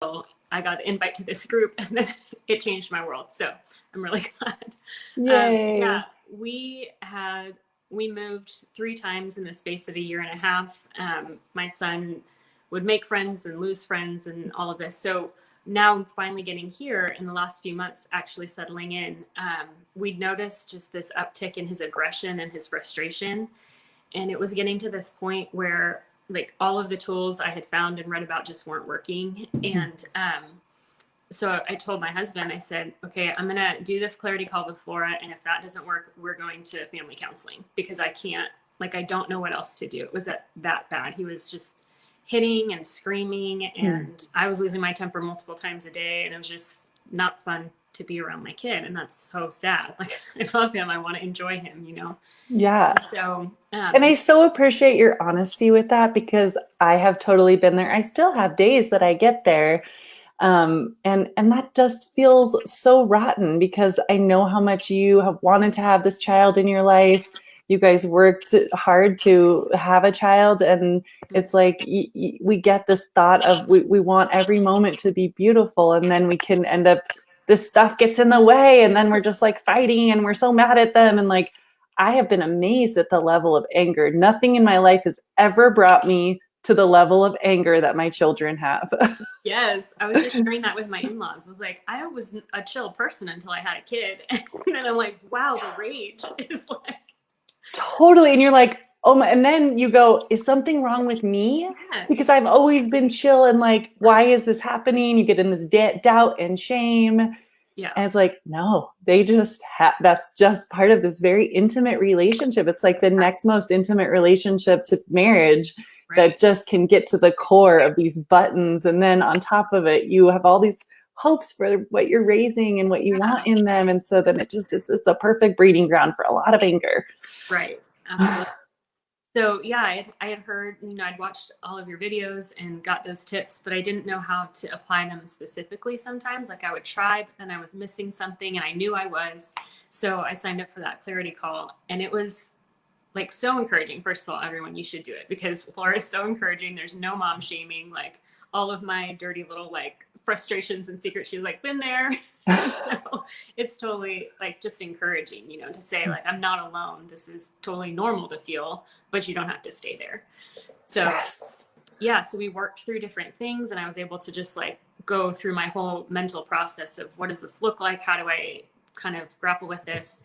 I got the invite to this group, and then it changed my world. So I'm really glad. Yay. Yeah, we moved 3 times in the space of a year and a half. My son would make friends and lose friends and all of this. So now I'm finally getting here in the last few months, actually settling in. We'd noticed just this uptick in his aggression and his frustration. And it was getting to this point where like all of the tools I had found and read about just weren't working. And so I told my husband, I said, okay, I'm going to do this clarity call with Flora. And if that doesn't work, we're going to family counseling, because I can't, like, I don't know what else to do. It was that bad. He was just hitting and screaming, and I was losing my temper multiple times a day. And it was just not fun to be around my kid. And that's so sad. Like, I love him. I want to enjoy him, you know? Yeah. And so, and I so appreciate your honesty with that, because I have totally been there. I still have days that I get there. And that just feels so rotten, because I know how much you have wanted to have this child in your life. You guys worked hard to have a child, and it's like we get this thought of we want every moment to be beautiful, and then we can end up, this stuff gets in the way, and then we're just like fighting, and we're so mad at them. And like, I have been amazed at the level of anger. Nothing in my life has ever brought me to the level of anger that my children have. Yes, I was just sharing that with my in-laws. I was like, I was a chill person until I had a kid. And then I'm like, wow, the rage is like. Totally. And you're like, oh my, and then you go, is something wrong with me? Yes. Because I've always been chill, and like, why is this happening? You get in this doubt and shame. Yeah. And it's like, no, they just that's just part of this very intimate relationship. It's like the next most intimate relationship to marriage. Right. That just can get to the core of these buttons. And then on top of it, you have all these hopes for what you're raising and what you want in them. And so then it's a perfect breeding ground for a lot of anger. Right. Absolutely. So yeah, I had heard, you know, I'd watched all of your videos and got those tips, but I didn't know how to apply them specifically sometimes. Like I would try, but then I was missing something, and I knew I was. So I signed up for that clarity call, and it was like so encouraging. First of all, everyone, you should do it, because Laura is so encouraging. There's no mom shaming. Like all of my dirty little like frustrations and secrets, she's like, been there. So it's totally like just encouraging, you know, to say like, I'm not alone. This is totally normal to feel, but you don't have to stay there. So yes. Yeah, so we worked through different things, and I was able to just like go through my whole mental process of what does this look like? How do I kind of grapple with this?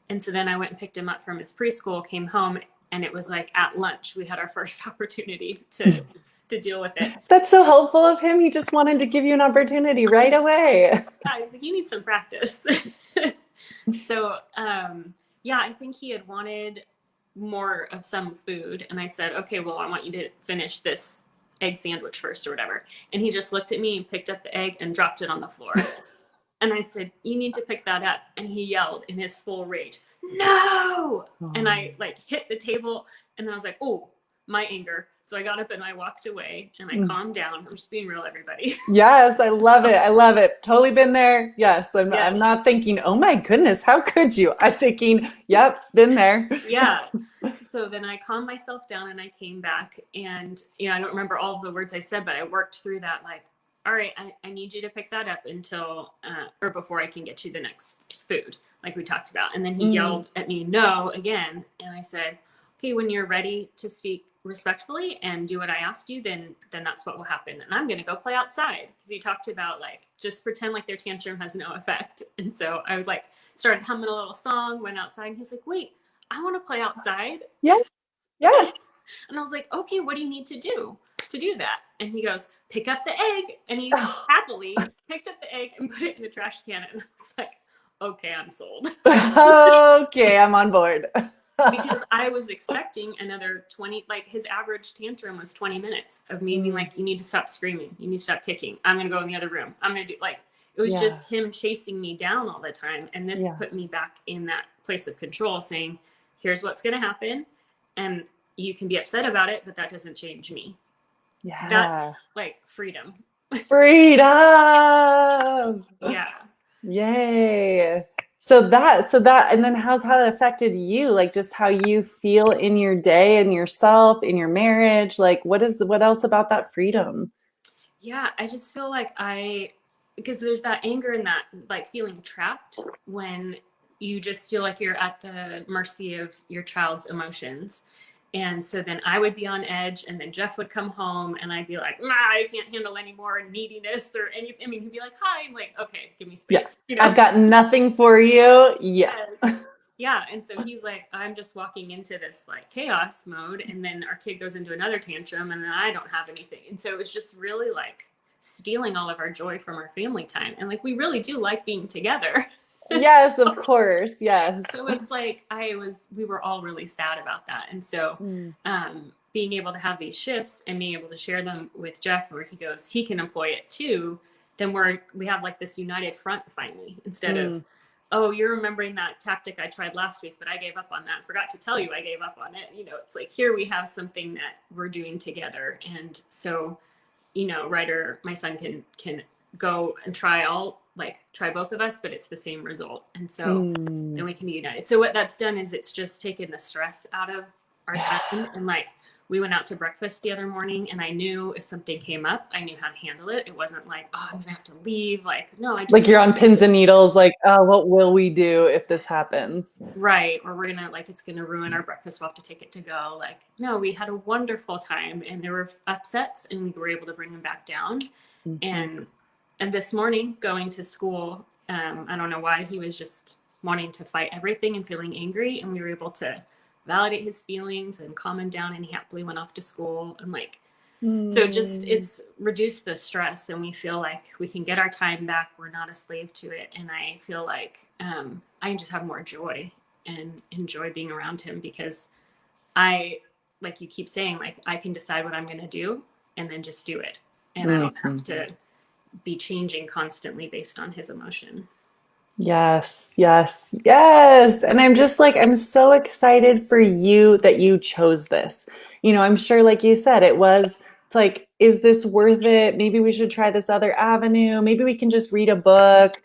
And so then I went and picked him up from his preschool, came home, and it was like at lunch, we had our first opportunity to deal with it. That's so helpful of him. He just wanted to give you an opportunity right away. Guys, you need some practice. So, yeah, I think he had wanted more of some food. And I said, okay, well, I want you to finish this egg sandwich first or whatever. And he just looked at me and picked up the egg and dropped it on the floor. And I said, you need to pick that up. And he yelled in his full rage, no! Oh. And I like hit the table, and then I was like, oh, my anger. So I got up and I walked away, and I calmed down. I'm just being real, everybody. Yes, I love it. I love it. Totally been there. Yes. I'm not thinking, oh my goodness, how could you? I'm thinking, yep, been there. Yeah. So then I calmed myself down, and I came back, and, you know, I don't remember all of the words I said, but I worked through that like, all right, I need you to pick that up until, or before I can get you the next food, like we talked about. And then he yelled at me, no, again. And I said, okay, when you're ready to speak respectfully and do what I asked you, then that's what will happen. And I'm going to go play outside, because he talked about like, just pretend like their tantrum has no effect. And so I would like started humming a little song, went outside, and he's like, wait, I want to play outside. Yeah. Yeah. And I was like, okay, what do you need to do that? And he goes, pick up the egg. And he happily picked up the egg and put it in the trash can. And I was like, okay, I'm sold. Okay, I'm on board. Because I was expecting another 20, like his average tantrum was 20 minutes of me being like, you need to stop screaming. You need to stop kicking. I'm going to go in the other room. I'm going to do like, it was just him chasing me down all the time. And this put me back in that place of control, saying, here's what's going to happen. And you can be upset about it, but that doesn't change me. Yeah. That's like freedom. Freedom. Yeah. Yay. So that, and then how's that affected you? Like just how you feel in your day and yourself, in your marriage? Like what else about that freedom? Yeah, I just feel like because there's that anger and that like feeling trapped when you just feel like you're at the mercy of your child's emotions. And so then I would be on edge, and then Jeff would come home, and I'd be like, nah, I can't handle any more neediness or anything. I mean, he'd be like, hi. I'm like, okay, give me Yeah. space, you know? I've got nothing for you. Yeah. Yes. Yeah. And so he's like, I'm just walking into this like chaos mode. And then our kid goes into another tantrum, and then I don't have anything. And so it was just really like stealing all of our joy from our family time. And like, we really do like being together. Yes, so, of course. Yes. so it's like, we were all really sad about that. And so, Mm. being able to have these shifts and being able to share them with Jeff, where he goes, he can employ it too. Then we have like this united front finally, instead of, Mm. oh, you're remembering that tactic I tried last week, but I gave up on that. Forgot to tell you I gave up on it. You know, it's like here we have something that we're doing together. And so, Ryder, my son can go and try both of us, but it's the same result. And so then we can be united. So what that's done is it's just taken the stress out of our time. And like we went out to breakfast the other morning, and I knew if something came up, I knew how to handle it. It wasn't like, oh, I'm gonna have to leave. Like, no, I just Like you're on pins and needles, like, oh, what will we do if this happens? right. Or we're gonna like it's gonna ruin our breakfast. We'll have to take it to go. Like, no, we had a wonderful time, and there were upsets, and we were able to bring them back down. Mhm. And this morning going to school, I don't know why he was just wanting to fight everything and feeling angry, and we were able to validate his feelings and calm him down, and he happily went off to school. And like so just it's reduced the stress, and we feel like we can get our time back. We're not a slave to it. And I feel like I can just have more joy and enjoy being around him, because I, like you keep saying, like I can decide what I'm going to do and then just do it. And I don't have to be changing constantly based on his emotion. Yes, yes, yes. And I'm just like, I'm so excited for you that you chose this. I'm sure, like you said, it's like, is this worth it? Maybe we should try this other avenue. Maybe we can just read a book.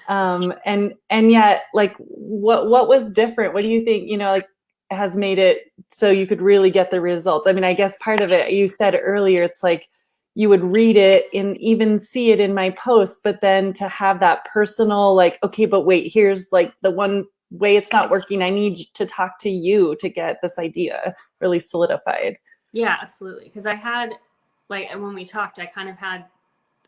And yet, like, what was different? What do you think, like, has made it so you could really get the results? I mean, I guess part of it, you said earlier, it's like, you would read it and even see it in my post, but then to have that personal, like, okay, but wait, here's like the one way it's not working. I need to talk to you to get this idea really solidified. Yeah, absolutely. Because I had, like, when we talked, I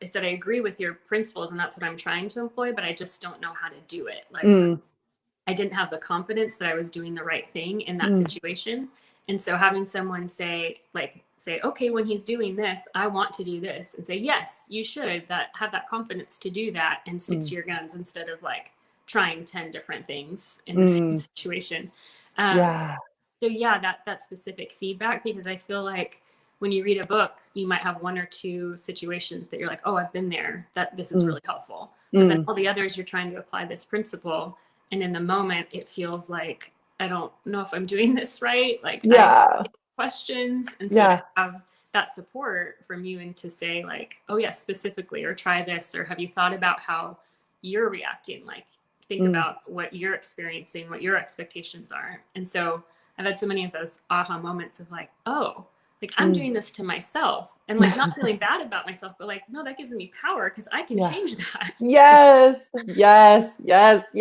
said, I agree with your principles, and that's what I'm trying to employ, but I just don't know how to do it. Like, I didn't have the confidence that I was doing the right thing in that situation. And so having someone say, okay, when he's doing this, I want to do this, and say, yes, you should have that confidence to do that, and stick to your guns instead of like trying 10 different things in the same situation. Yeah. So yeah, that specific feedback, because I feel like when you read a book, you might have one or two situations that you're like, oh, I've been there, that this is really helpful. But then all the others, you're trying to apply this principle. And in the moment, it feels like, I don't know if I'm doing this right. Like I have questions. And so to have that support from you, and to say like, oh yeah, specifically, or try this, or have you thought about how you're reacting? Like think about what you're experiencing, what your expectations are. And so I've had so many of those aha moments of like, oh, like I'm doing this to myself, and like not feeling bad about myself, but like, no, that gives me power because I can change that. Yes, yes, yes.